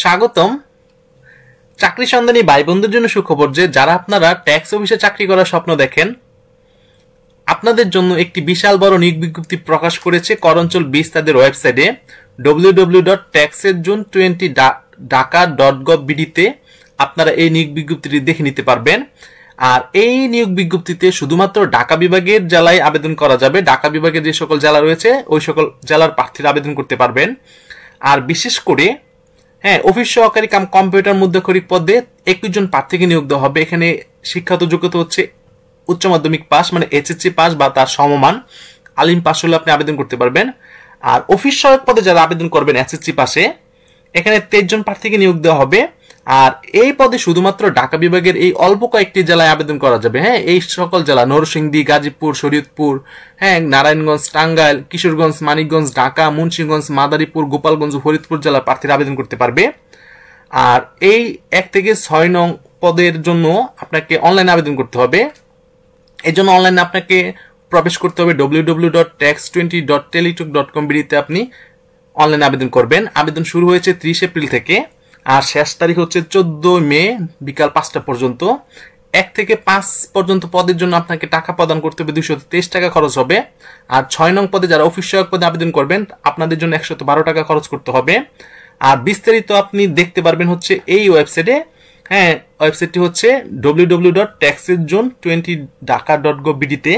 স্বাগতম। চাকরি সন্ধানী ভাই বন্ধুদের জন্য সুখবর যে যারা আপনারা ট্যাক্স অফিসে চাকরি করার স্বপ্ন দেখেন, আপনাদের জন্য একটি বিশাল বড় নিয়োগ বিজ্ঞপ্তি প্রকাশ করেছে করঅঞ্চল 20 তাদের ওয়েবসাইটে www.taxezone20dhaka.gov.bd তে আপনারা এই নিয়োগ বিজ্ঞপ্তিটি দেখে নিতে পারবেন। আর এই নিয়োগ বিজ্ঞপ্তিতে শুধুমাত্র ঢাকা বিভাগের জেলায় আবেদন করা যাবে। ঢাকা বিভাগের যে সকল জেলা রয়েছে ওই সকল জেলার প্রার্থীরা আবেদন করতে পারবেন। আর বিশেষ করে অফিস সহকারী কাম কম্পিউটার মধ্যক্ষরিক পদে 21 জন প্রার্থীকে নিয়োগ দেওয়া হবে। এখানে শিক্ষাগত যোগ্যতা হচ্ছে উচ্চ মাধ্যমিক পাস, মানে এইচএসসি পাস বা তার সমমান, আলিম পাস হলে আপনি আবেদন করতে পারবেন। আর অফিস সহায়ক পদে যারা আবেদন করবেন এসএসসি পাশে, এখানে 23 জন প্রার্থীকে নিয়োগ দেওয়া হবে। আর এই পদে শুধুমাত্র ঢাকা বিভাগের এই অল্প কয়েকটি জেলায় আবেদন করা যাবে। এই সকল জেলা নরসিংদী, গাজীপুর, শরীয়তপুর, নারায়ণগঞ্জ, টাঙ্গাইল, কিশোরগঞ্জ, মানিকগঞ্জ, ঢাকা, মুন্সিগঞ্জ, মাদারীপুর, গোপালগঞ্জ, ফরিদপুর জেলার প্রার্থীরা আবেদন করতে পারবে। আর এই 1 থেকে 6 নং পদের জন্য আপনাকে অনলাইনে আবেদন করতে হবে। এই জন্য অনলাইনে আপনাকে প্রবেশ করতে হবে www.tax20.teletalk.com.bd তে আপনি অনলাইনে আবেদন করবেন। আবেদন শুরু হয়েছে 30 এপ্রিল থেকে, আর শেষ তারিখ হচ্ছে 14 মে বিকাল 5টা পর্যন্ত। 1 থেকে 5 পর্যন্ত পদের জন্য আপনাকে টাকা প্রদান করতে হবে, 223 টাকা খরচ হবে। আর 6 নং পদে যারা অফিস সহায়ক পদে আবেদন করবেন আপনাদের জন্য 112 টাকা খরচ করতে হবে। আর বিস্তারিত আপনি দেখতে পারবেন হচ্ছে এই ওয়েবসাইটে। ওয়েবসাইটটি হচ্ছে www.taxezone20dhaka.gov.bd তে।